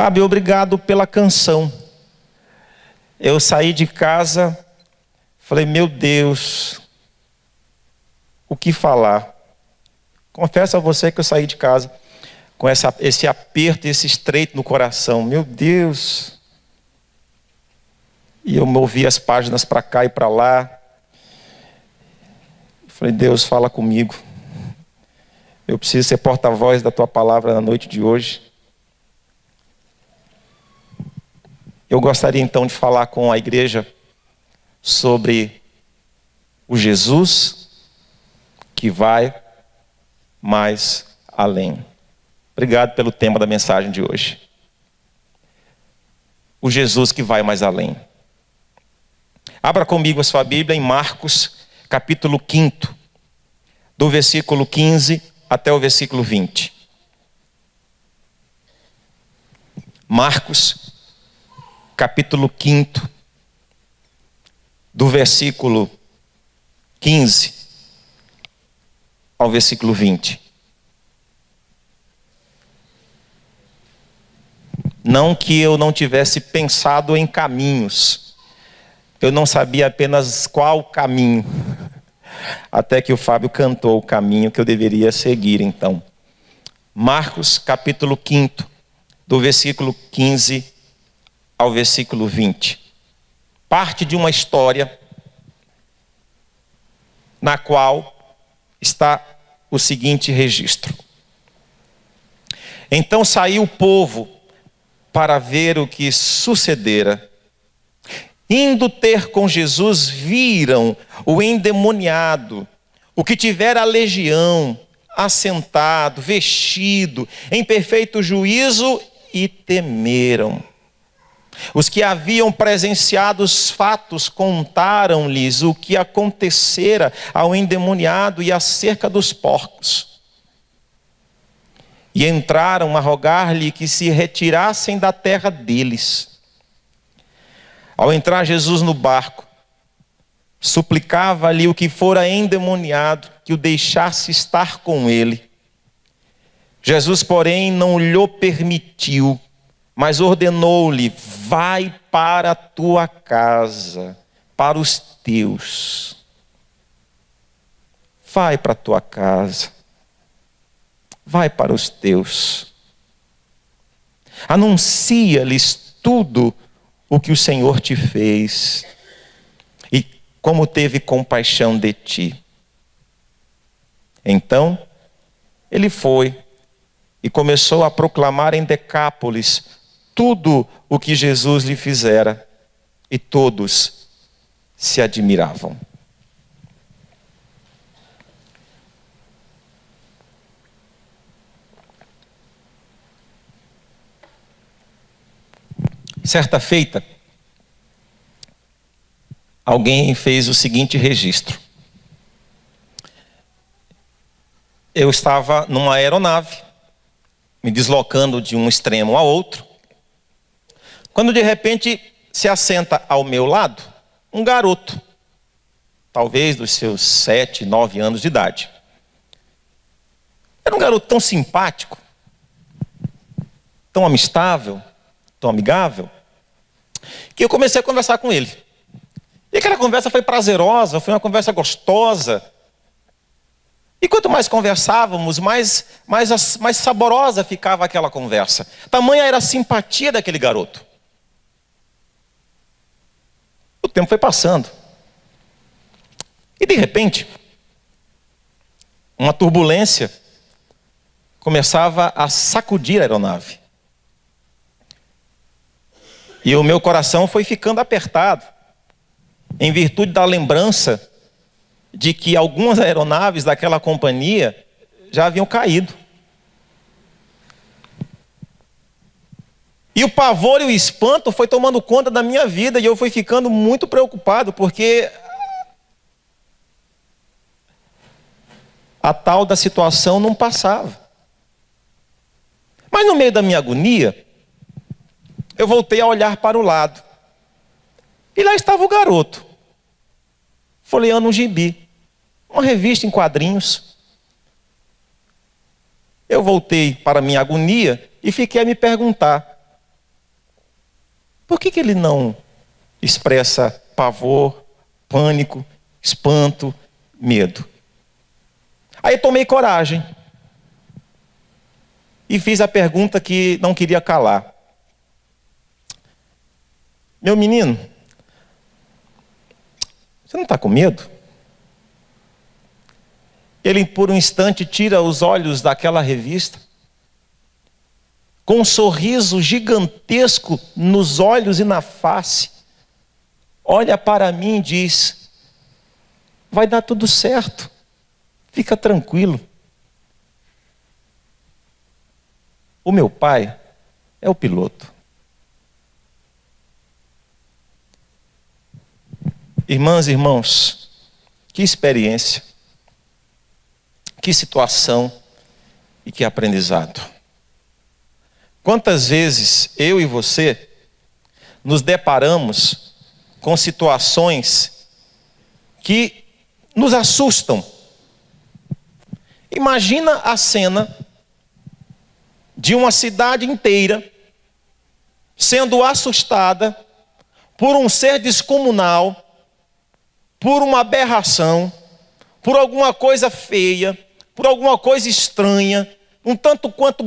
Fábio, obrigado pela canção. Eu saí de casa, falei, meu Deus, o que falar? Confesso a você que eu saí de casa com esse aperto, esse estreito no coração. Meu Deus! E eu movi as páginas para cá e para lá. Falei, Deus, fala comigo. Eu preciso ser porta-voz da tua palavra na noite de hoje. Eu gostaria então de falar com a igreja sobre o Jesus que vai mais além. Obrigado pelo tema da mensagem de hoje. O Jesus que vai mais além. Abra comigo a sua Bíblia em Marcos, capítulo 5, do versículo 15 até o versículo 20. Marcos, capítulo 5, do versículo 15 ao versículo 20. Não que eu não tivesse pensado em caminhos, eu não sabia apenas qual caminho, até que o Fábio cantou o caminho que eu deveria seguir então. Marcos capítulo 5, do versículo 15 ao versículo 20. Parte de uma história na qual está o seguinte registro. Então saiu o povo para ver o que sucedera. Indo ter com Jesus, viram o endemoniado, o que tivera a legião, assentado, vestido, em perfeito juízo, e temeram. Os que haviam presenciado os fatos contaram-lhes o que acontecera ao endemoniado e acerca dos porcos. E entraram a rogar-lhe que se retirassem da terra deles. Ao entrar Jesus no barco, suplicava-lhe o que fora endemoniado que o deixasse estar com ele. Jesus, porém, não lhe permitiu, mas ordenou-lhe: vai para a tua casa, para os teus. Vai para a tua casa. Vai para os teus. Anuncia-lhes tudo o que o Senhor te fez e como teve compaixão de ti. Então, ele foi e começou a proclamar em Decápolis tudo o que Jesus lhe fizera, e todos se admiravam. Certa feita, alguém fez o seguinte registro. Eu estava numa aeronave, me deslocando de um extremo a outro, quando de repente se assenta ao meu lado um garoto, talvez dos seus 7, 9 anos de idade. Era um garoto tão simpático, tão amistável, tão amigável, que eu comecei a conversar com ele. E aquela conversa foi prazerosa, foi uma conversa gostosa. E quanto mais conversávamos, mais saborosa ficava aquela conversa. Tamanha era a simpatia daquele garoto. O tempo foi passando. E de repente, uma turbulência começava a sacudir a aeronave. E o meu coração foi ficando apertado, em virtude da lembrança de que algumas aeronaves daquela companhia já haviam caído. E o pavor e o espanto foi tomando conta da minha vida, e eu fui ficando muito preocupado, porque a tal da situação não passava. Mas no meio da minha agonia, eu voltei a olhar para o lado. E lá estava o garoto, folheando um gibi, uma revista em quadrinhos. Eu voltei para a minha agonia e fiquei a me perguntar: Por que ele não expressa pavor, pânico, espanto, medo? Aí tomei coragem e fiz a pergunta que não queria calar. Meu menino, você não está com medo? Ele por um instante tira os olhos daquela revista, com um sorriso gigantesco nos olhos e na face, olha para mim e diz: vai dar tudo certo, fica tranquilo. O meu pai é o piloto. Irmãs e irmãos, que experiência, que situação e que aprendizado. Quantas vezes eu e você nos deparamos com situações que nos assustam. Imagina a cena de uma cidade inteira sendo assustada por um ser descomunal, por uma aberração, por alguma coisa feia, por alguma coisa estranha, um tanto quanto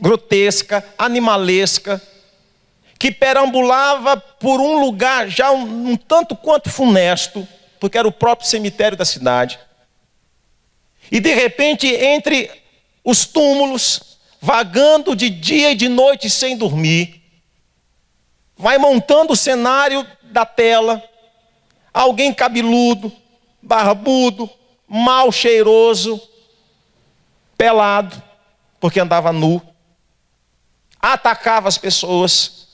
grotesca, animalesca, que perambulava por um lugar já um tanto quanto funesto, porque era o próprio cemitério da cidade. E de repente, entre os túmulos, vagando de dia e de noite sem dormir, vai montando o cenário da tela, alguém cabeludo, barbudo, mal cheiroso, pelado, porque andava nu, atacava as pessoas,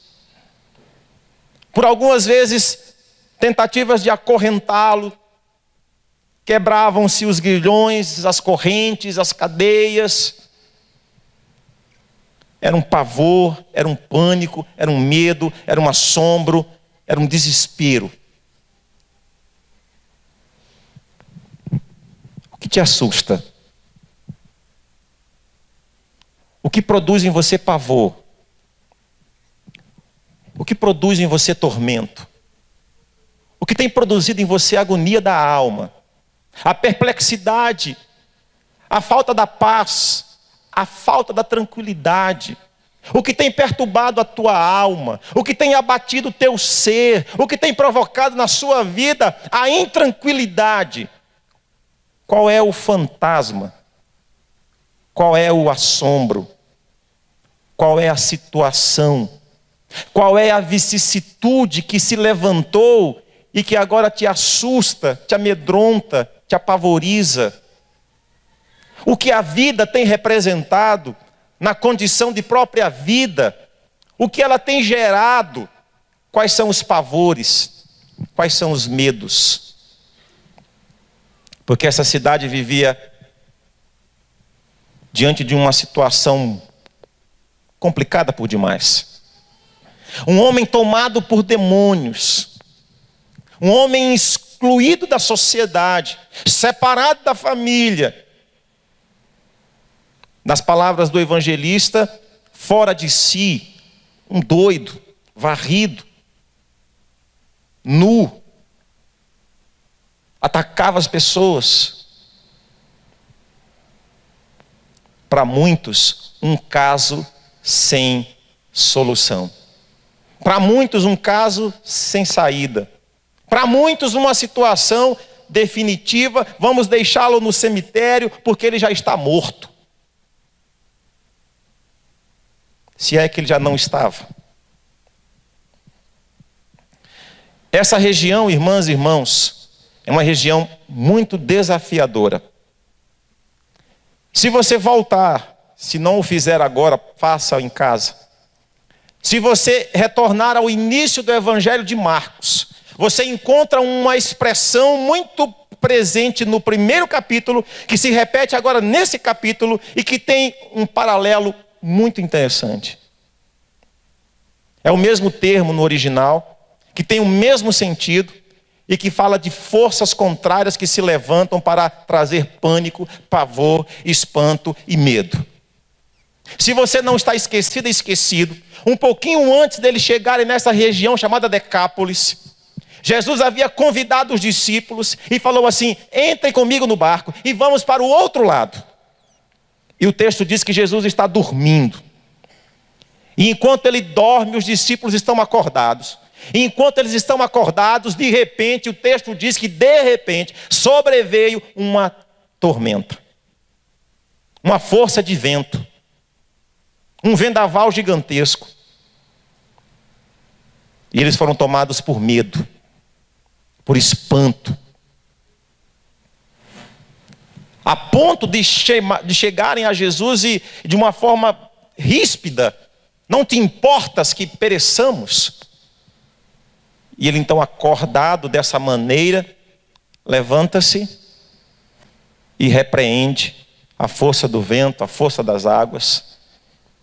por algumas vezes tentativas de acorrentá-lo, quebravam-se os grilhões, as correntes, as cadeias. Era um pavor, era um pânico, era um medo, era um assombro, era um desespero. O que te assusta? O que produz em você pavor? O que produz em você tormento? O que tem produzido em você agonia da alma? A perplexidade, a falta da paz, a falta da tranquilidade, o que tem perturbado a tua alma, o que tem abatido o teu ser, o que tem provocado na sua vida a intranquilidade. Qual é o fantasma? Qual é o assombro? Qual é a situação? Qual é a vicissitude que se levantou e que agora te assusta, te amedronta, te apavoriza? O que a vida tem representado na condição de própria vida? O que ela tem gerado? Quais são os pavores? Quais são os medos? Porque essa cidade vivia diante de uma situação complicada por demais. Um homem tomado por demônios, um homem excluído da sociedade, separado da família. Nas palavras do evangelista, fora de si, um doido, varrido, nu, atacava as pessoas. Para muitos, um caso sem solução. Para muitos, um caso sem saída. Para muitos, uma situação definitiva. Vamos deixá-lo no cemitério porque ele já está morto. Se é que ele já não estava. Essa região, irmãs e irmãos, é uma região muito desafiadora. Se você voltar, se não o fizer agora, faça em casa. Se você retornar ao início do Evangelho de Marcos, você encontra uma expressão muito presente no primeiro capítulo, que se repete agora nesse capítulo e que tem um paralelo muito interessante. É o mesmo termo no original, que tem o mesmo sentido e que fala de forças contrárias que se levantam para trazer pânico, pavor, espanto e medo. Se você não está esquecido, esquecido, um pouquinho antes deles chegarem nessa região chamada Decápolis, Jesus havia convidado os discípulos e falou assim: entrem comigo no barco e vamos para o outro lado. E o texto diz que Jesus está dormindo. E enquanto ele dorme, os discípulos estão acordados. E enquanto eles estão acordados, de repente, o texto diz que de repente sobreveio uma tormenta. Uma força de vento. Um vendaval gigantesco. E eles foram tomados por medo, por espanto, a ponto de chegarem a Jesus e de uma forma ríspida: não te importas que pereçamos? E ele então, acordado dessa maneira, levanta-se e repreende a força do vento, a força das águas.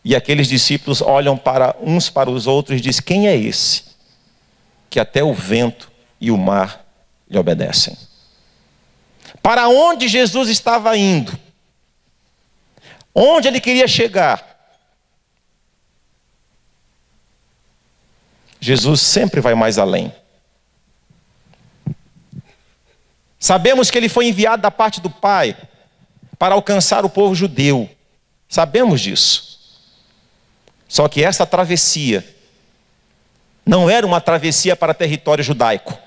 E aqueles discípulos olham uns para os outros e dizem: quem é esse que até o vento e o mar lhe obedecem? Para onde Jesus estava indo? Onde ele queria chegar? Jesus sempre vai mais além. Sabemos que ele foi enviado da parte do Pai para alcançar o povo judeu. Sabemos disso. Só que essa travessia não era uma travessia para território judaico.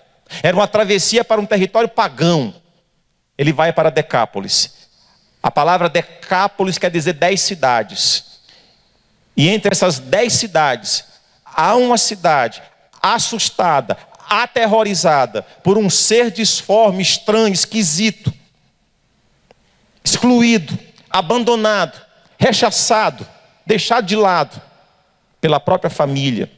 Era uma travessia para um território pagão. Ele vai para Decápolis. A palavra Decápolis quer dizer 10 cidades. E entre essas 10 cidades, há uma cidade assustada, aterrorizada por um ser disforme, estranho, esquisito, excluído, abandonado, rechaçado, deixado de lado pela própria família.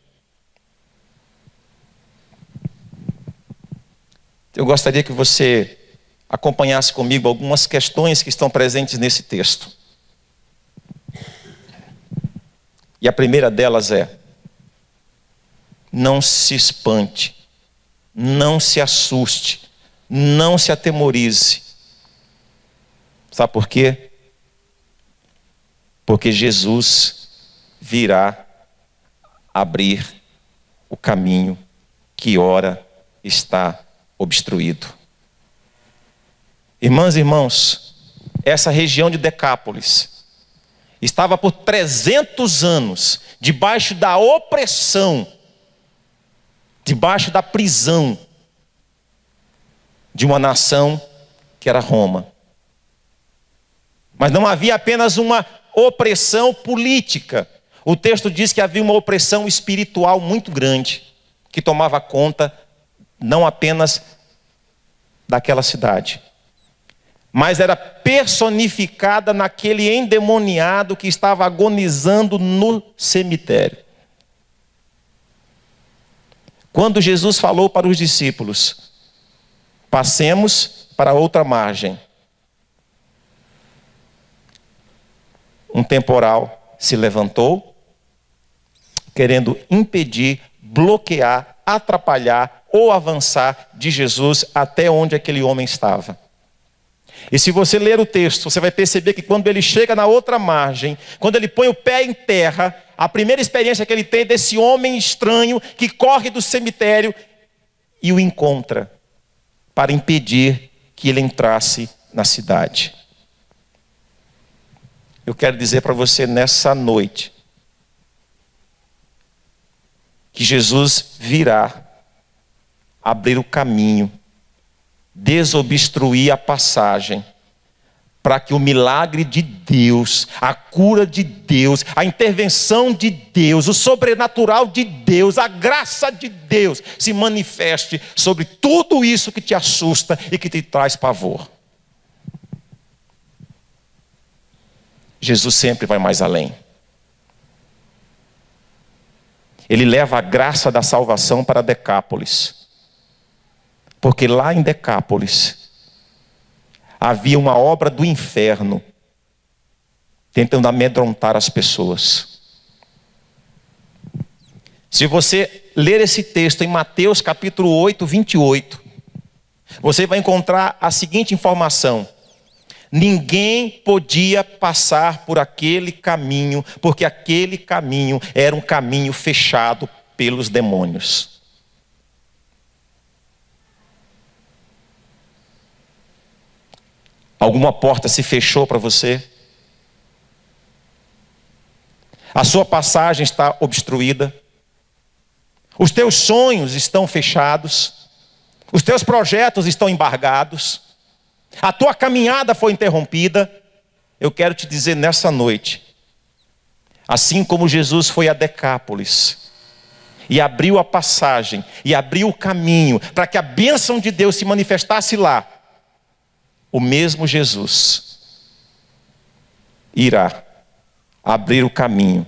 Eu gostaria que você acompanhasse comigo algumas questões que estão presentes nesse texto. E a primeira delas é: não se espante, não se assuste, não se atemorize. Sabe por quê? Porque Jesus virá abrir o caminho que ora está obstruído. Irmãs e irmãos, essa região de Decápolis estava por 300 anos debaixo da opressão, debaixo da prisão de uma nação que era Roma. Mas não havia apenas uma opressão política. O texto diz que havia uma opressão espiritual muito grande, que tomava conta não apenas daquela cidade, mas era personificada naquele endemoniado que estava agonizando no cemitério. Quando Jesus falou para os discípulos: passemos para outra margem, um temporal se levantou, querendo impedir, bloquear, atrapalhar ou avançar de Jesus até onde aquele homem estava. E se você ler o texto, você vai perceber que quando ele chega na outra margem, quando ele põe o pé em terra, a primeira experiência que ele tem é desse homem estranho que corre do cemitério e o encontra para impedir que ele entrasse na cidade. Eu quero dizer para você nessa noite que Jesus virá abrir o caminho, desobstruir a passagem, para que o milagre de Deus, a cura de Deus, a intervenção de Deus, o sobrenatural de Deus, a graça de Deus se manifeste sobre tudo isso que te assusta e que te traz pavor. Jesus sempre vai mais além. Ele leva a graça da salvação para Decápolis. Porque lá em Decápolis havia uma obra do inferno tentando amedrontar as pessoas. Se você ler esse texto em Mateus capítulo 8, 28, você vai encontrar a seguinte informação: Ninguém podia passar por aquele caminho, porque aquele caminho era um caminho fechado pelos demônios. Alguma porta se fechou para você? A sua passagem está obstruída? Os teus sonhos estão fechados? Os teus projetos estão embargados? A tua caminhada foi interrompida? Eu quero te dizer nessa noite, assim como Jesus foi a Decápolis e abriu a passagem e abriu o caminho para que a bênção de Deus se manifestasse lá, o mesmo Jesus irá abrir o caminho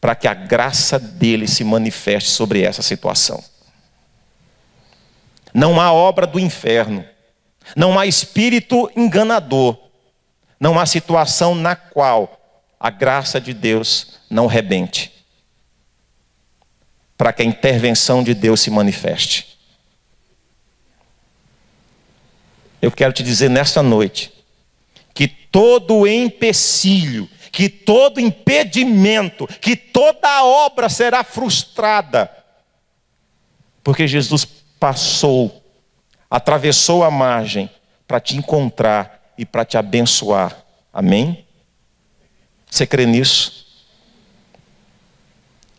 para que a graça dele se manifeste sobre essa situação. Não há obra do inferno, não há espírito enganador, não há situação na qual a graça de Deus não rebente, para que a intervenção de Deus se manifeste. Eu quero te dizer nesta noite, que todo empecilho, que todo impedimento, que toda obra será frustrada, porque Jesus passou, atravessou a margem para te encontrar e para te abençoar. Amém? Você crê nisso?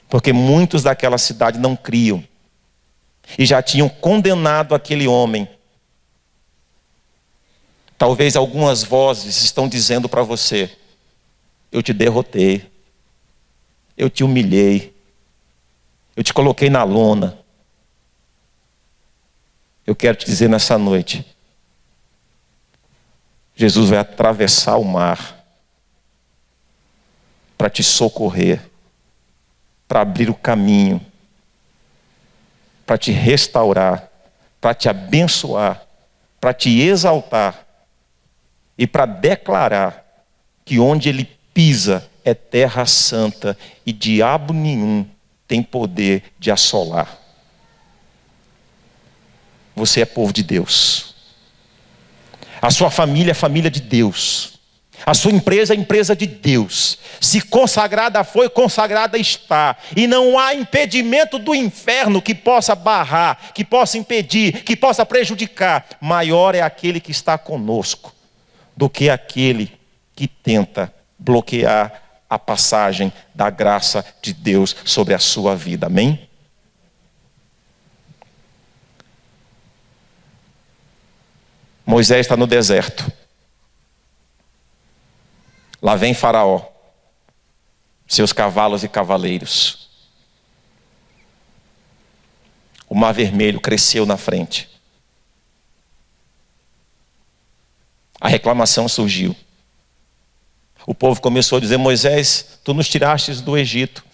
Porque muitos daquela cidade não criam e já tinham condenado aquele homem. Talvez algumas vozes estão dizendo para você: eu te derrotei, eu te humilhei, eu te coloquei na lona. Eu quero te dizer nessa noite, Jesus vai atravessar o mar para te socorrer, para abrir o caminho, para te restaurar, para te abençoar, para te exaltar e para declarar que onde ele pisa é terra santa e diabo nenhum tem poder de assolar. Você é povo de Deus. A sua família é família de Deus. A sua empresa é empresa de Deus. Se consagrada foi, consagrada está. E não há impedimento do inferno que possa barrar, que possa impedir, que possa prejudicar. Maior é aquele que está conosco do que aquele que tenta bloquear a passagem da graça de Deus sobre a sua vida. Amém? Moisés está no deserto. Lá vem Faraó, seus cavalos e cavaleiros. O mar vermelho cresceu na frente. A reclamação surgiu. O povo começou a dizer: Moisés, tu nos tirastes do Egito.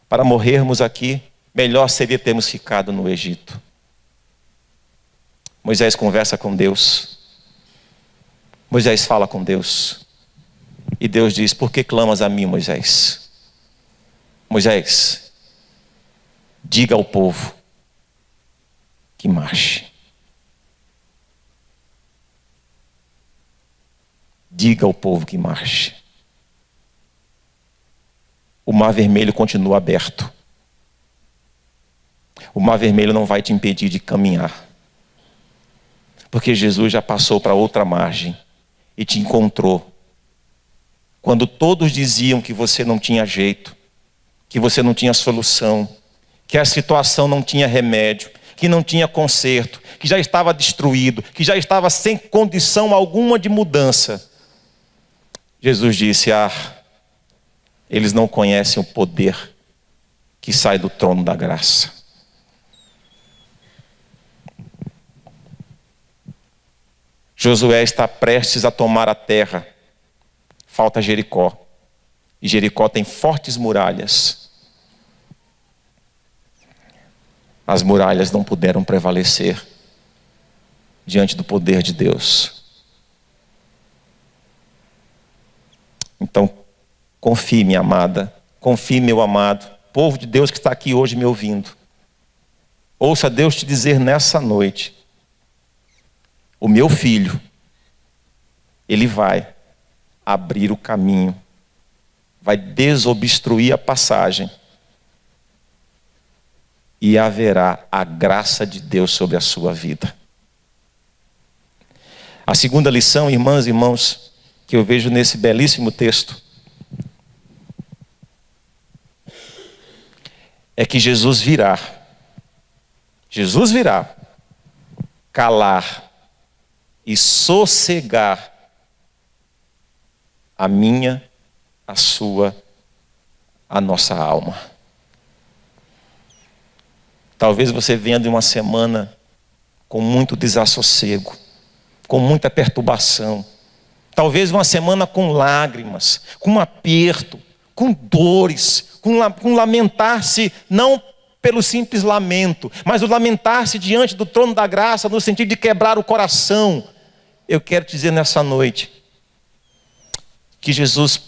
Para morrermos aqui, melhor seria termos ficado no Egito. Moisés conversa com Deus. Moisés fala com Deus. E Deus diz: por que clamas a mim, Moisés? Moisés, diga ao povo que marche. Diga ao povo que marche. O mar vermelho continua aberto. O mar vermelho não vai te impedir de caminhar. Porque Jesus já passou para outra margem e te encontrou. Quando todos diziam que você não tinha jeito, que você não tinha solução, que a situação não tinha remédio, que não tinha conserto, que já estava destruído, que já estava sem condição alguma de mudança, Jesus disse: eles não conhecem o poder que sai do trono da graça. Josué está prestes a tomar a terra. Falta Jericó. E Jericó tem fortes muralhas. As muralhas não puderam prevalecer diante do poder de Deus. Então, confie, minha amada. Confie, meu amado. Povo de Deus que está aqui hoje me ouvindo. Ouça Deus te dizer nessa noite: o meu filho Ele vai abrir o caminho, vai desobstruir a passagem, e haverá a graça de Deus sobre a sua vida. A segunda lição, irmãs e irmãos, que eu vejo nesse belíssimo texto, é que Jesus virá calar e sossegar a minha, a sua, a nossa alma. Talvez você venha de uma semana com muito desassossego, com muita perturbação. Talvez uma semana com lágrimas, com aperto, com dores, com lamentar-se, não pelo simples lamento, mas o lamentar-se diante do trono da graça, no sentido de quebrar o coração. Eu quero te dizer nessa noite, que Jesus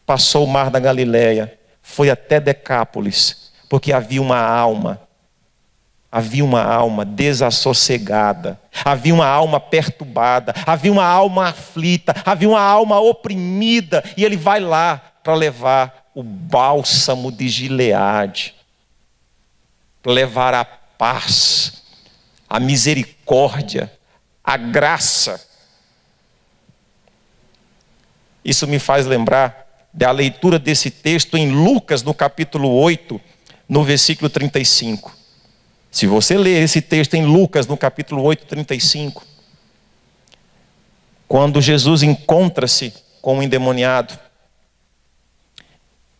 passou o mar da Galileia, foi até Decápolis, porque havia uma alma desassossegada, havia uma alma perturbada, havia uma alma aflita, havia uma alma oprimida, e ele vai lá para levar o bálsamo de Gileade, para levar a paz, a misericórdia, a graça. Isso me faz lembrar da leitura desse texto em Lucas, no capítulo 8, no versículo 35. Se você ler esse texto em Lucas, no capítulo 8, 35, quando Jesus encontra-se com o endemoniado,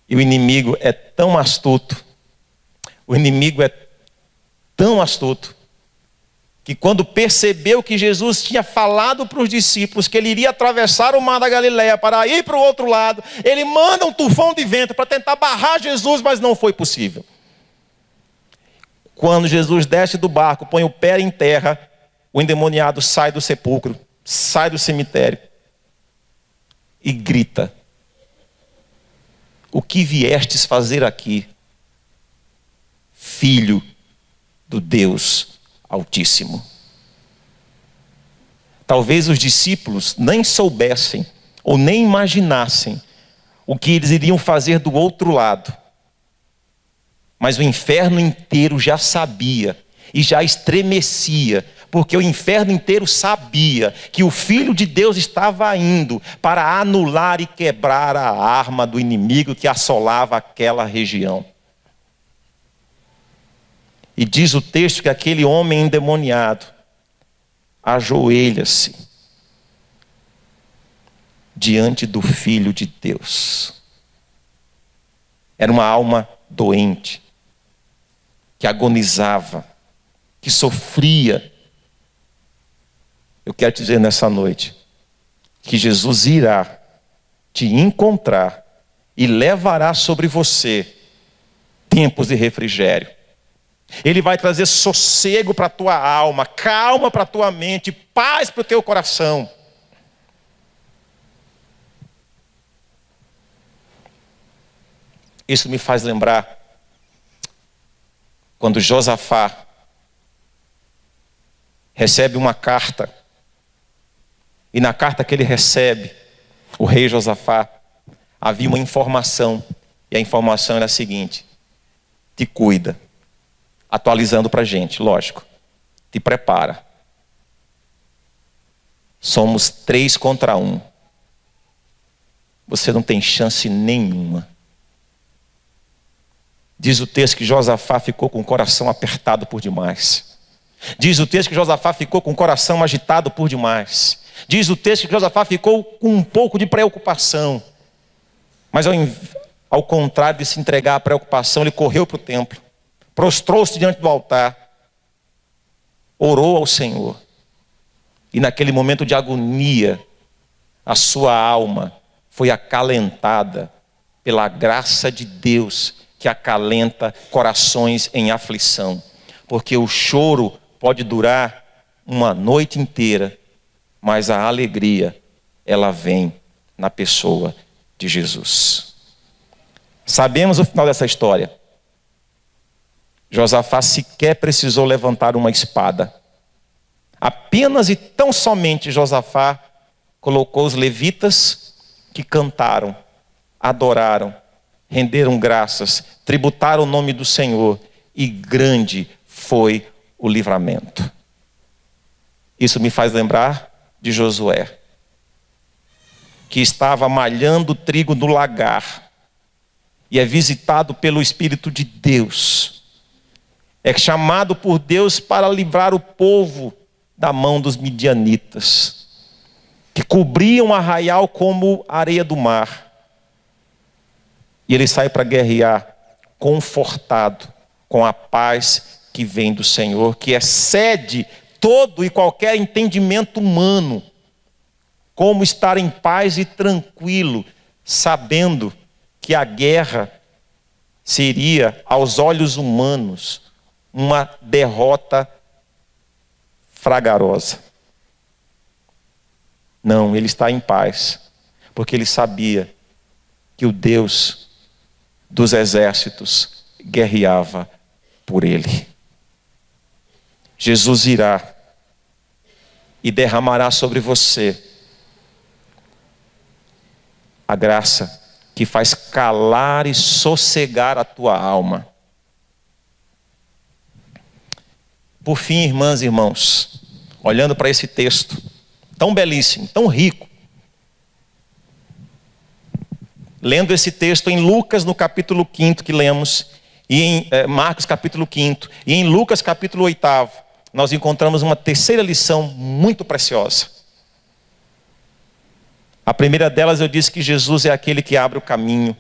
e o inimigo é tão astuto, que quando percebeu que Jesus tinha falado para os discípulos que ele iria atravessar o mar da Galileia para ir para o outro lado, ele manda um tufão de vento para tentar barrar Jesus, mas não foi possível. Quando Jesus desce do barco, põe o pé em terra, o endemoniado sai do sepulcro, sai do cemitério e grita: o que viestes fazer aqui, filho do Deus Altíssimo? Talvez os discípulos nem soubessem ou nem imaginassem o que eles iriam fazer do outro lado. Mas o inferno inteiro já sabia e já estremecia, porque o inferno inteiro sabia que o Filho de Deus estava indo para anular e quebrar a arma do inimigo que assolava aquela região. E diz o texto que aquele homem endemoniado ajoelha-se diante do Filho de Deus. Era uma alma doente, que agonizava, que sofria. Eu quero te dizer nessa noite que Jesus irá te encontrar e levará sobre você tempos de refrigério. Ele vai trazer sossego para a tua alma, calma para a tua mente, paz para o teu coração. Isso me faz lembrar quando Josafá recebe uma carta, e na carta que ele recebe, o rei Josafá, havia uma informação, e a informação era a seguinte: te cuida. Atualizando para a gente, lógico. Te prepara. Somos 3 contra 1. Você não tem chance nenhuma. Diz o texto que Josafá ficou com o coração apertado por demais. Diz o texto que Josafá ficou com o coração agitado por demais. Diz o texto que Josafá ficou com um pouco de preocupação. Mas ao contrário de se entregar à preocupação, ele correu para o templo. Prostrou-se diante do altar, orou ao Senhor, e naquele momento de agonia, a sua alma foi acalentada pela graça de Deus, que acalenta corações em aflição, porque o choro pode durar uma noite inteira, mas a alegria, ela vem na pessoa de Jesus. Sabemos o final dessa história. Josafá sequer precisou levantar uma espada. Apenas e tão somente Josafá colocou os levitas que cantaram, adoraram, renderam graças, tributaram o nome do Senhor, e grande foi o livramento. Isso me faz lembrar de Josué, que estava malhando trigo no lagar, e é visitado pelo Espírito de Deus. É chamado por Deus para livrar o povo da mão dos midianitas, que cobriam o arraial como areia do mar. E ele sai para guerrear, confortado com a paz que vem do Senhor, que excede todo e qualquer entendimento humano. Como estar em paz e tranquilo, sabendo que a guerra seria, aos olhos humanos, uma derrota fragarosa. Não, ele está em paz, porque ele sabia que o Deus dos exércitos guerreava por ele. Jesus irá e derramará sobre você a graça que faz calar e sossegar a tua alma. Por fim, irmãs e irmãos, olhando para esse texto tão belíssimo, tão rico, lendo esse texto em Lucas no capítulo 5 que lemos, e em Marcos capítulo 5, e em Lucas capítulo 8, nós encontramos uma terceira lição muito preciosa. A primeira delas eu disse que Jesus é aquele que abre o caminho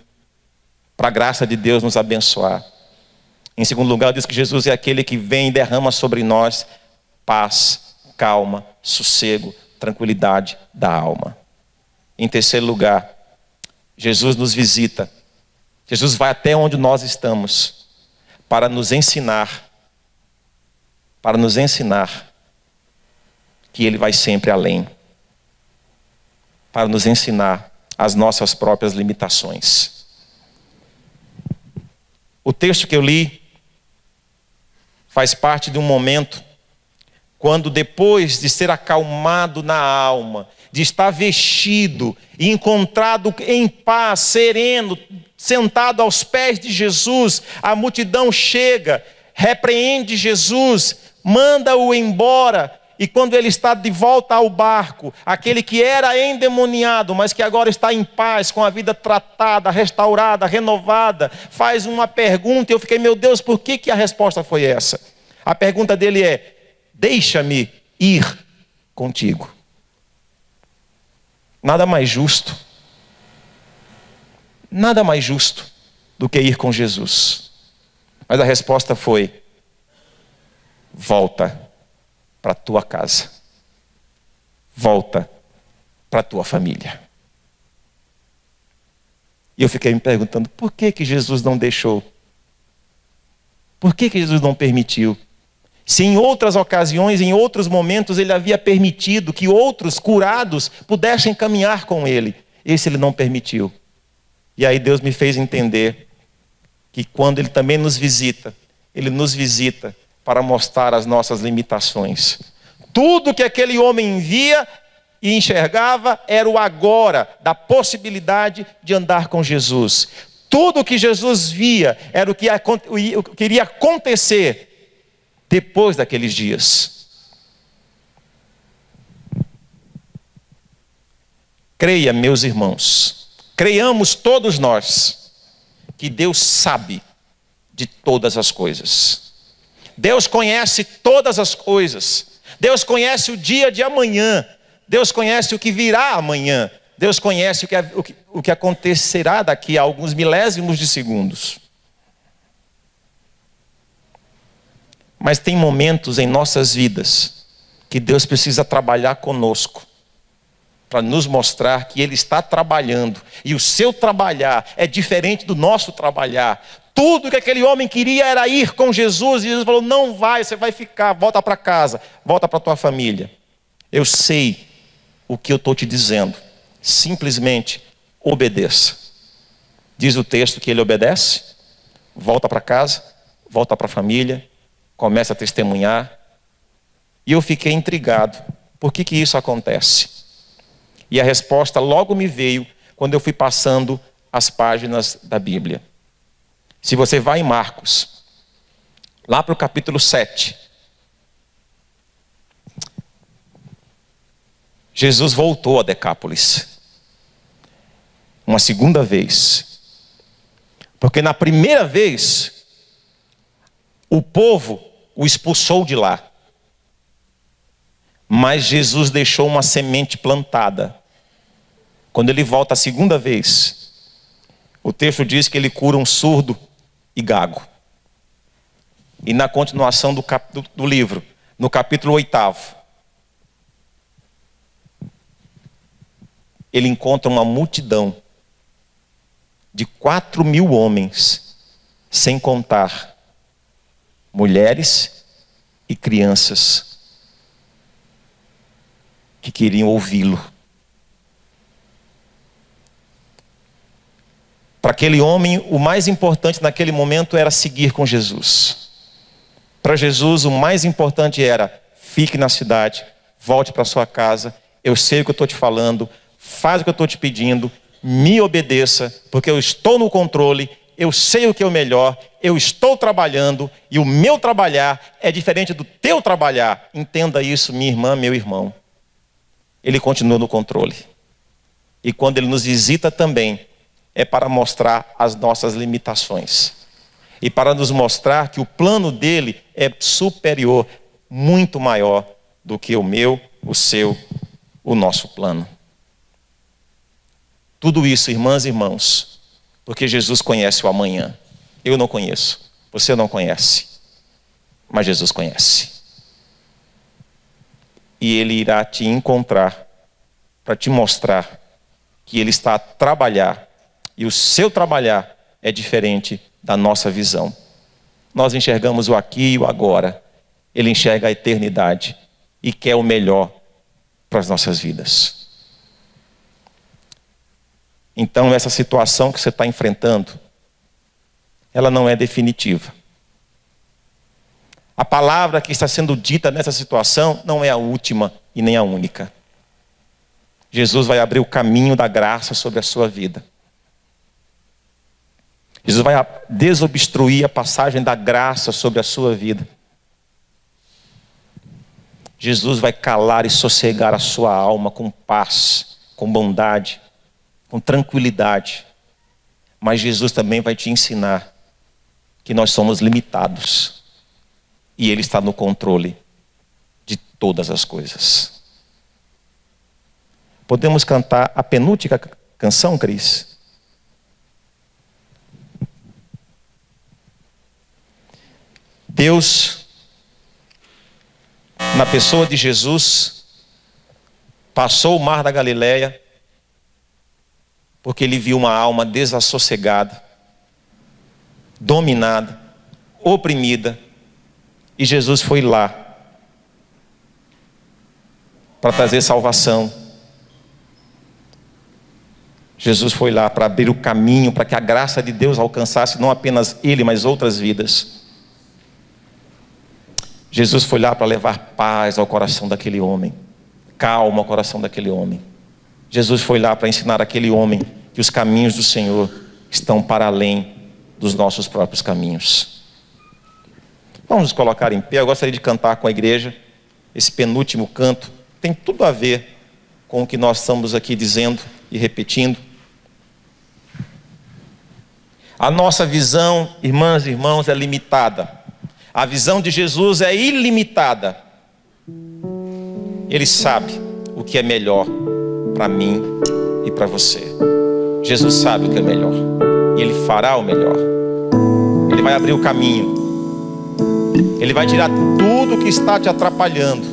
para a graça de Deus nos abençoar. Em segundo lugar, eu disse que Jesus é aquele que vem e derrama sobre nós paz, calma, sossego, tranquilidade da alma. Em terceiro lugar, Jesus nos visita. Jesus vai até onde nós estamos para nos ensinar que Ele vai sempre além, para nos ensinar as nossas próprias limitações. O texto que eu li faz parte de um momento quando, depois de ser acalmado na alma, de estar vestido e encontrado em paz, sereno, sentado aos pés de Jesus, a multidão chega, repreende Jesus, manda-o embora, e quando ele está de volta ao barco, aquele que era endemoniado, mas que agora está em paz, com a vida tratada, restaurada, renovada, faz uma pergunta, e eu fiquei, meu Deus, por que a resposta foi essa? A pergunta dele é: deixa-me ir contigo. Nada mais justo do que ir com Jesus. Mas a resposta foi: volta para a tua casa, volta para a tua família. E eu fiquei me perguntando, por que Jesus não deixou? Por que Jesus não permitiu? Se em outras ocasiões, em outros momentos, ele havia permitido que outros curados pudessem caminhar com ele, esse ele não permitiu. E aí Deus me fez entender que quando ele também nos visita, ele nos visita para mostrar as nossas limitações. Tudo que aquele homem via e enxergava era o agora da possibilidade de andar com Jesus. Tudo que Jesus via era o que iria acontecer depois daqueles dias. Creia, meus irmãos, creiamos todos nós que Deus sabe de todas as coisas. Deus conhece todas as coisas. Deus conhece o dia de amanhã. Deus conhece o que virá amanhã. Deus conhece o que acontecerá daqui a alguns milésimos de segundos. Mas tem momentos em nossas vidas que Deus precisa trabalhar conosco para nos mostrar que Ele está trabalhando. E o seu trabalhar é diferente do nosso trabalhar. Tudo que aquele homem queria era ir com Jesus. E Jesus falou, não vai, você vai ficar, volta para casa, volta para a tua família. Eu sei o que eu estou te dizendo. Simplesmente obedeça. Diz o texto que ele obedece, volta para casa, volta para a família, começa a testemunhar. E eu fiquei intrigado. Por que isso acontece? E a resposta logo me veio quando eu fui passando as páginas da Bíblia. Se você vai em Marcos, lá para o capítulo 7, Jesus voltou a Decápolis. Uma segunda vez. Porque na primeira vez, o povo o expulsou de lá. Mas Jesus deixou uma semente plantada. Quando ele volta a segunda vez, o texto diz que ele cura um surdo e gago. E na continuação do livro, no capítulo 8, ele encontra uma multidão de 4.000 homens, sem contar mulheres e crianças que queriam ouvi-lo. Para aquele homem, o mais importante naquele momento era seguir com Jesus. Para Jesus, o mais importante era: fique na cidade, volte para sua casa, eu sei o que eu estou te falando, faz o que eu estou te pedindo, me obedeça, porque eu estou no controle, eu sei o que é o melhor, eu estou trabalhando, e o meu trabalhar é diferente do teu trabalhar. Entenda isso, minha irmã, meu irmão. Ele continua no controle. E quando ele nos visita também, é para mostrar as nossas limitações. E para nos mostrar que o plano dele é superior, muito maior do que o meu, o seu, o nosso plano. Tudo isso, irmãs e irmãos, porque Jesus conhece o amanhã. Eu não conheço, você não conhece, mas Jesus conhece. E Ele irá te encontrar para te mostrar que Ele está a trabalhar, e o seu trabalhar é diferente da nossa visão. Nós enxergamos o aqui e o agora. Ele enxerga a eternidade e quer o melhor para as nossas vidas. Então essa situação que você está enfrentando, ela não é definitiva. A palavra que está sendo dita nessa situação não é a última e nem a única. Jesus vai abrir o caminho da graça sobre a sua vida. Jesus vai desobstruir a passagem da graça sobre a sua vida. Jesus vai calar e sossegar a sua alma com paz, com bondade, com tranquilidade. Mas Jesus também vai te ensinar que nós somos limitados. E Ele está no controle de todas as coisas. Podemos cantar a penúltima canção, Cris? Deus, na pessoa de Jesus, passou o mar da Galileia, porque Ele viu uma alma desassossegada, dominada, oprimida, e Jesus foi lá para trazer salvação. Jesus foi lá para abrir o caminho para que a graça de Deus alcançasse não apenas ele, mas outras vidas. Jesus foi lá para levar paz ao coração daquele homem, calma ao coração daquele homem. Jesus foi lá para ensinar aquele homem que os caminhos do Senhor estão para além dos nossos próprios caminhos. Vamos nos colocar em pé. Eu gostaria de cantar com a igreja esse penúltimo canto. Tem tudo a ver com o que nós estamos aqui dizendo e repetindo. A nossa visão, irmãs e irmãos, é limitada. A visão de Jesus é ilimitada. Ele sabe o que é melhor para mim e para você. Jesus sabe o que é melhor. E Ele fará o melhor. Ele vai abrir o caminho. Ele vai tirar tudo que está te atrapalhando.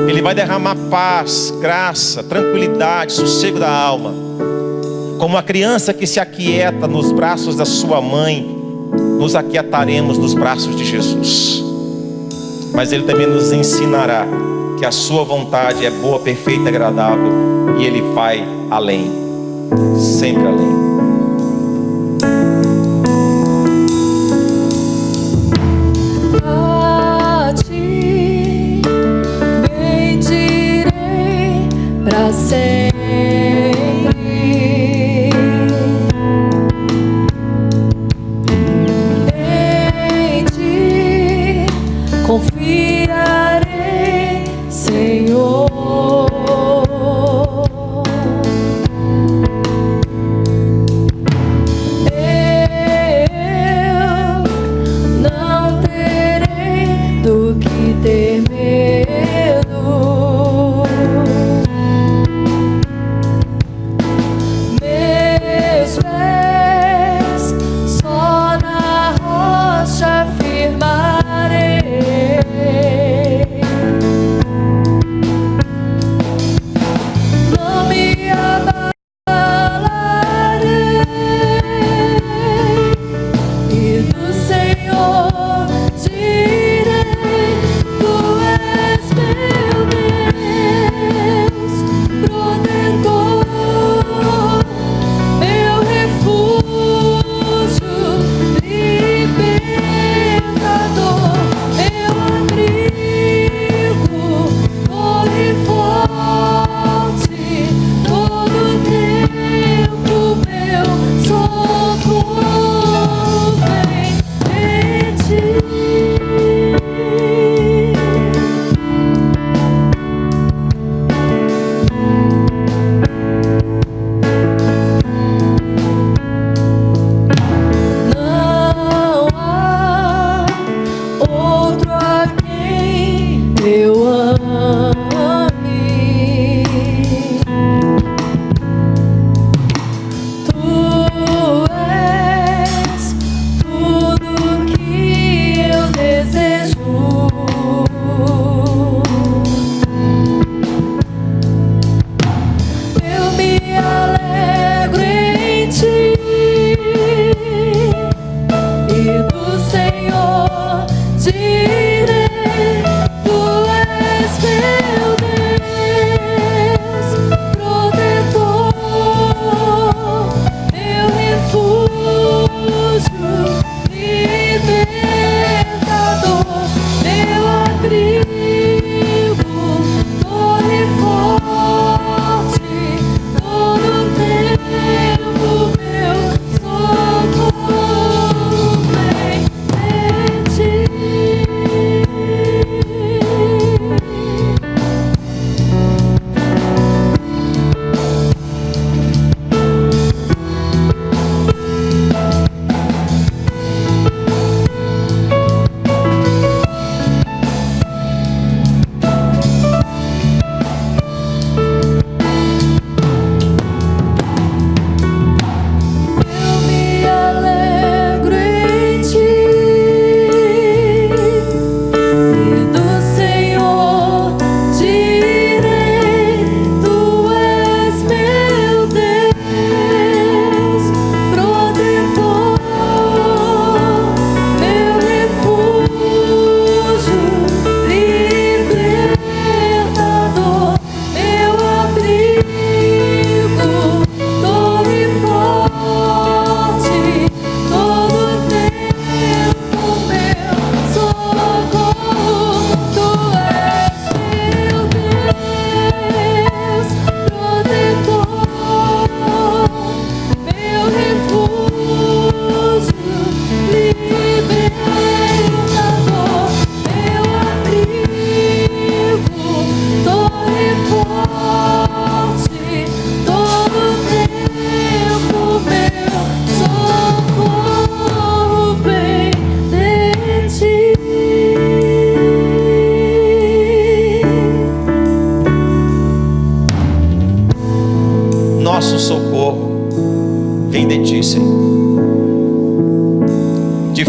Ele vai derramar paz, graça, tranquilidade, sossego da alma. Como a criança que se aquieta nos braços da sua mãe, nos aquietaremos nos braços de Jesus. Mas Ele também nos ensinará que a sua vontade é boa, perfeita e agradável. E Ele vai além, sempre além. A Ti bendirei pra sempre.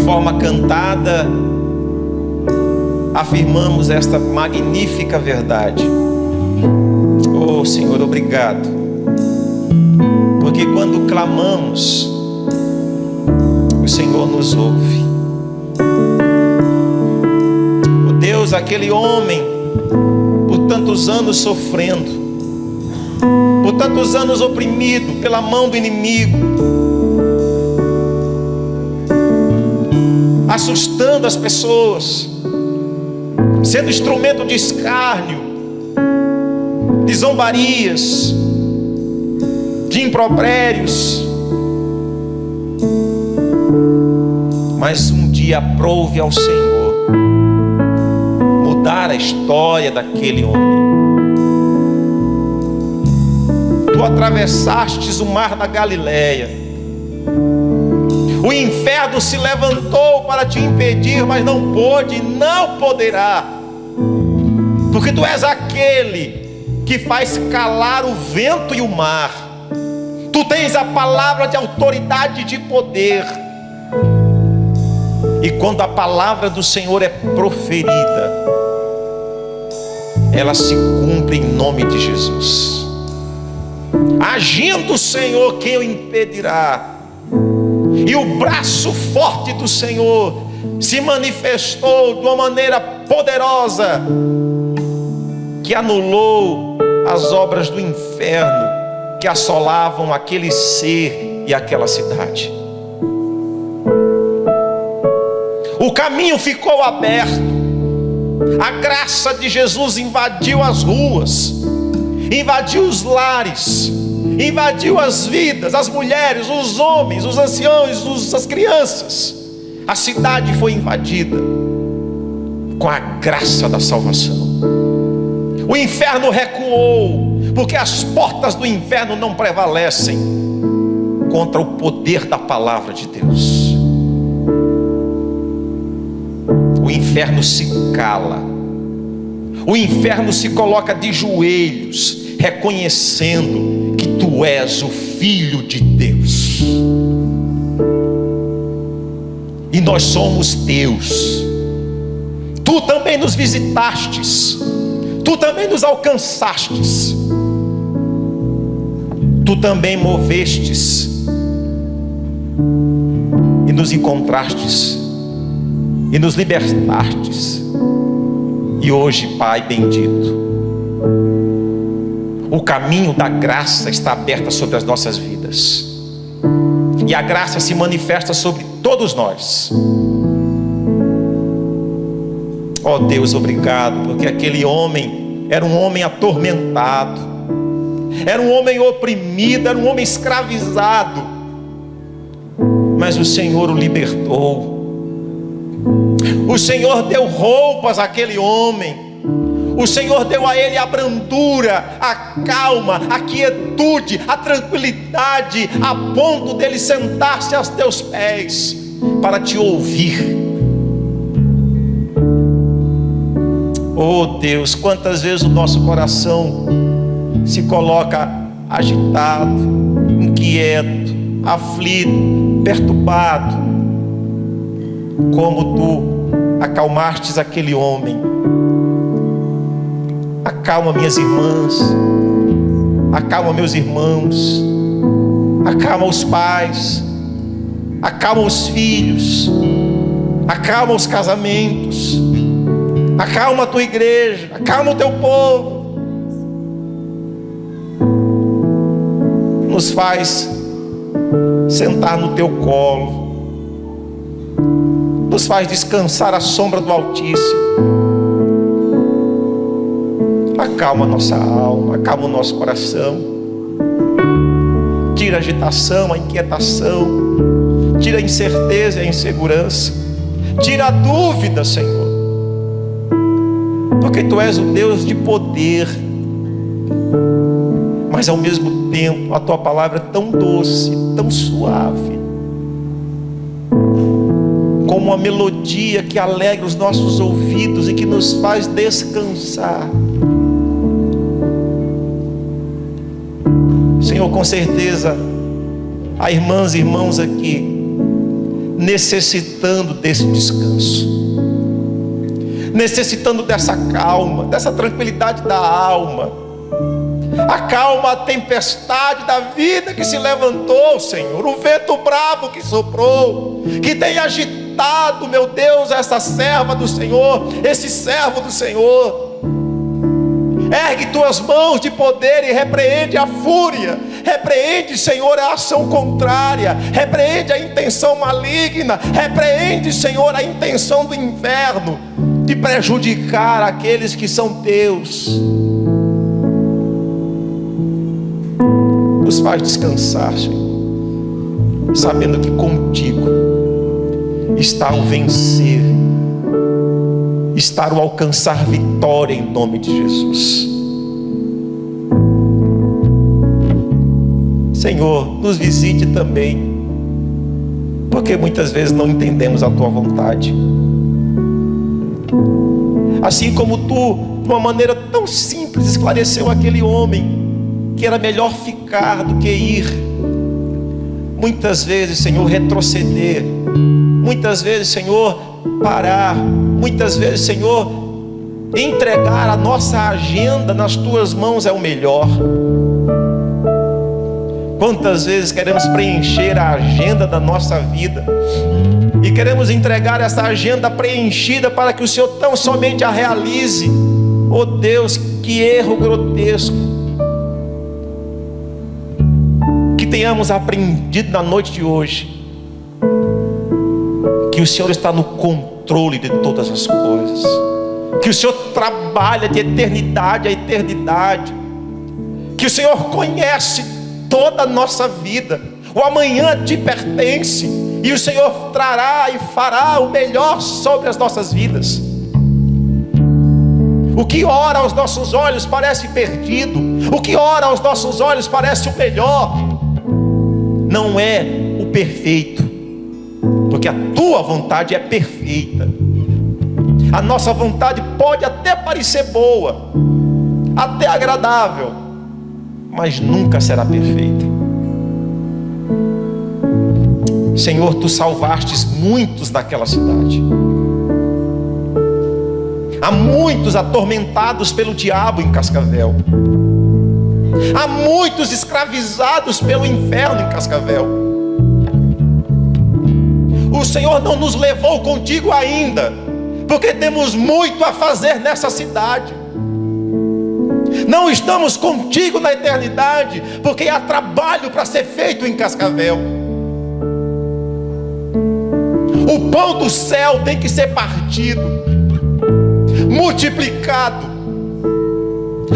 forma cantada, afirmamos esta magnífica verdade. Oh Senhor, obrigado, porque quando clamamos, o Senhor nos ouve. Oh Deus, aquele homem, por tantos anos sofrendo, por tantos anos oprimido pela mão do inimigo, assustando as pessoas, sendo instrumento de escárnio, de zombarias, de impropérios. Mas um dia aprouve ao Senhor mudar a história daquele homem. Tu atravessastes o mar da Galileia. O inferno se levantou para te impedir, mas não pôde, não poderá, porque tu és aquele que faz calar o vento e o mar. Tu tens a palavra de autoridade e de poder. E quando a palavra do Senhor é proferida, ela se cumpre em nome de Jesus. Agindo o Senhor, quem o impedirá? E o braço forte do Senhor se manifestou de uma maneira poderosa, que anulou as obras do inferno que assolavam aquele ser e aquela cidade. O caminho ficou aberto. A graça de Jesus invadiu as ruas, invadiu os lares, invadiu as vidas, as mulheres, os homens, os anciãos, as crianças. A cidade foi invadida com a graça da salvação. O inferno recuou, porque as portas do inferno não prevalecem contra o poder da palavra de Deus. O inferno se cala, o inferno se coloca de joelhos, reconhecendo que tu és o Filho de Deus, e nós somos teus. Tu também nos visitastes, tu também nos alcançastes, tu também movestes e nos encontrastes e nos libertastes. E hoje, Pai bendito, o caminho da graça está aberto sobre as nossas vidas, e a graça se manifesta sobre todos nós. Ó Deus, obrigado, porque aquele homem era um homem atormentado, era um homem oprimido, era um homem escravizado, mas o Senhor o libertou. O Senhor deu roupas àquele homem. O Senhor deu a ele a brandura, a calma, a quietude, a tranquilidade, a ponto dele sentar-se aos teus pés para te ouvir. Oh Deus, quantas vezes o nosso coração se coloca agitado, inquieto, aflito, perturbado, como tu acalmastes aquele homem. Acalma minhas irmãs, acalma meus irmãos, acalma os pais, acalma os filhos, acalma os casamentos, acalma a tua igreja, acalma o teu povo. Nos faz sentar no teu colo, nos faz descansar à sombra do Altíssimo. Acalma a nossa alma, acalma o nosso coração, tira a agitação, a inquietação, tira a incerteza e a insegurança, tira a dúvida, Senhor, porque Tu és o Deus de poder, mas ao mesmo tempo a Tua palavra é tão doce, tão suave, como uma melodia que alegra os nossos ouvidos e que nos faz descansar. Senhor, com certeza há irmãs e irmãos aqui necessitando desse descanso, necessitando dessa calma, dessa tranquilidade da alma. Acalma a tempestade da vida que se levantou, Senhor, o vento bravo que soprou, que tem agitado, meu Deus, essa serva do Senhor, esse servo do Senhor. Ergue tuas mãos de poder e repreende a fúria, repreende, Senhor, a ação contrária, repreende a intenção maligna, repreende, Senhor, a intenção do inferno de prejudicar aqueles que são teus. Nos faz descansar, Senhor, sabendo que contigo está o vencer, está o alcançar vitória em nome de Jesus. Senhor, nos visite também, porque muitas vezes não entendemos a tua vontade. Assim como tu, de uma maneira tão simples, esclareceu aquele homem que era melhor ficar do que ir. Muitas vezes, Senhor, retroceder. Muitas vezes, Senhor, parar. Muitas vezes, Senhor, entregar a nossa agenda nas tuas mãos é o melhor. Quantas vezes queremos preencher a agenda da nossa vida e queremos entregar essa agenda preenchida para que o Senhor tão somente a realize. Oh Deus, que erro grotesco. Que tenhamos aprendido na noite de hoje que o Senhor está no controle de todas as coisas, que o Senhor trabalha de eternidade a eternidade, que o Senhor conhece toda a nossa vida. O amanhã te pertence e o Senhor trará e fará o melhor sobre as nossas vidas. O que ora aos nossos olhos parece perdido, o que ora aos nossos olhos parece o melhor, não é o perfeito, porque a tua vontade é perfeita. A nossa vontade pode até parecer boa, até agradável, mas nunca será perfeita. Senhor, tu salvastes muitos naquela cidade. Há muitos atormentados pelo diabo em Cascavel. Há muitos escravizados pelo inferno em Cascavel. O Senhor não nos levou contigo ainda, porque temos muito a fazer nessa cidade. Não estamos contigo na eternidade, porque há trabalho para ser feito em Cascavel. O pão do céu tem que ser partido, multiplicado.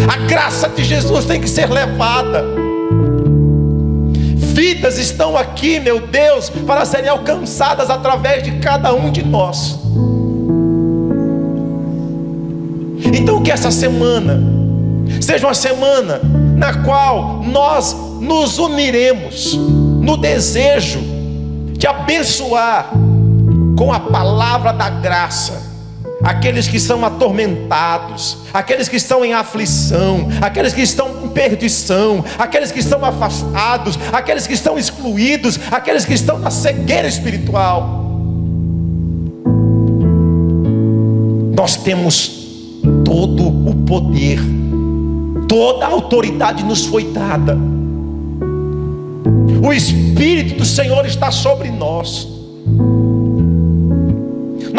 A graça de Jesus tem que ser levada. Vidas estão aqui, meu Deus, para serem alcançadas através de cada um de nós. Então que essa semana seja uma semana na qual nós nos uniremos no desejo de abençoar com a palavra da graça aqueles que são atormentados, aqueles que estão em aflição, aqueles que estão em perdição, aqueles que estão afastados, aqueles que estão excluídos, aqueles que estão na cegueira espiritual. Nós temos todo o poder, toda a autoridade nos foi dada. O Espírito do Senhor está sobre nós.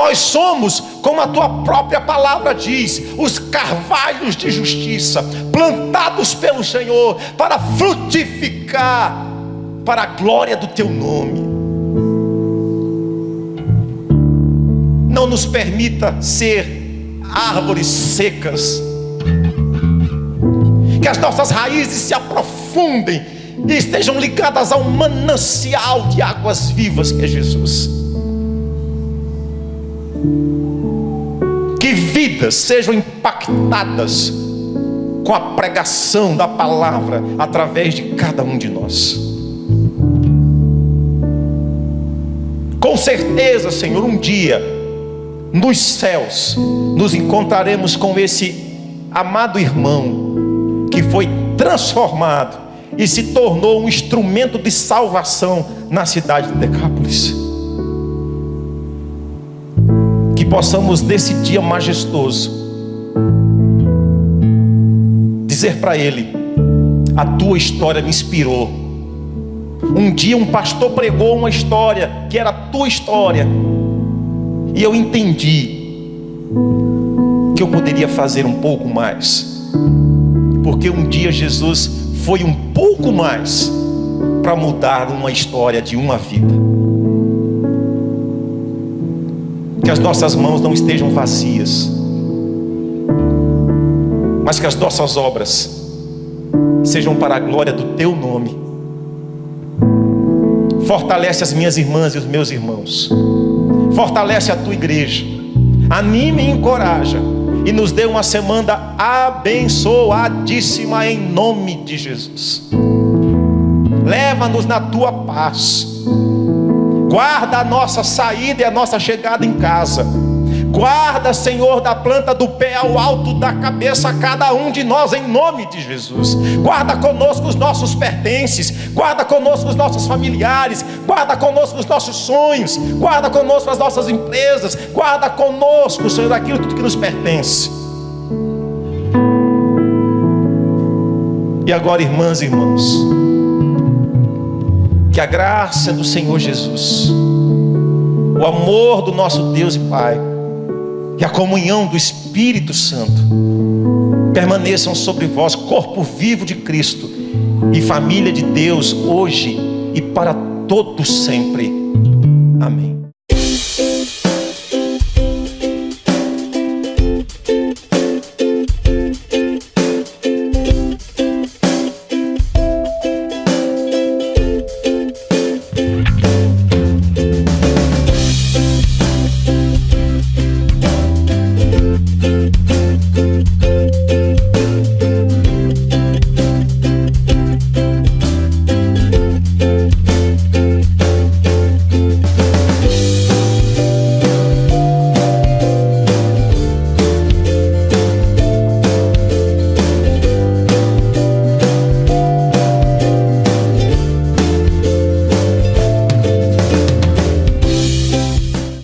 Nós somos, como a tua própria palavra diz, os carvalhos de justiça, plantados pelo Senhor, para frutificar, para a glória do teu nome. Não nos permita ser árvores secas, que as nossas raízes se aprofundem e estejam ligadas ao manancial de águas vivas que é Jesus. Que vidas sejam impactadas com a pregação da palavra através de cada um de nós. Com certeza, Senhor, um dia nos céus nos encontraremos com esse amado irmão que foi transformado e se tornou um instrumento de salvação na cidade de Decápolis. possamos nesse dia majestoso dizer para Ele: a tua história me inspirou. Um dia um pastor pregou uma história que era a tua história, e eu entendi que eu poderia fazer um pouco mais, porque um dia Jesus foi um pouco mais para mudar uma história de uma vida. Que as nossas mãos não estejam vazias, mas que as nossas obras sejam para a glória do teu nome. Fortalece as minhas irmãs e os meus irmãos, fortalece a tua igreja, anime e encoraja, e nos dê uma semana abençoadíssima em nome de Jesus. Leva-nos na tua paz, guarda a nossa saída e a nossa chegada em casa. Guarda, Senhor, da planta do pé ao alto da cabeça cada um de nós em nome de Jesus. Guarda conosco os nossos pertences, guarda conosco os nossos familiares, guarda conosco os nossos sonhos, guarda conosco as nossas empresas, guarda conosco, Senhor, aquilo tudo que nos pertence. E agora, irmãs e irmãos, que a graça do Senhor Jesus, o amor do nosso Deus e Pai e a comunhão do Espírito Santo permaneçam sobre vós, corpo vivo de Cristo e família de Deus, hoje e para todos sempre. Amém.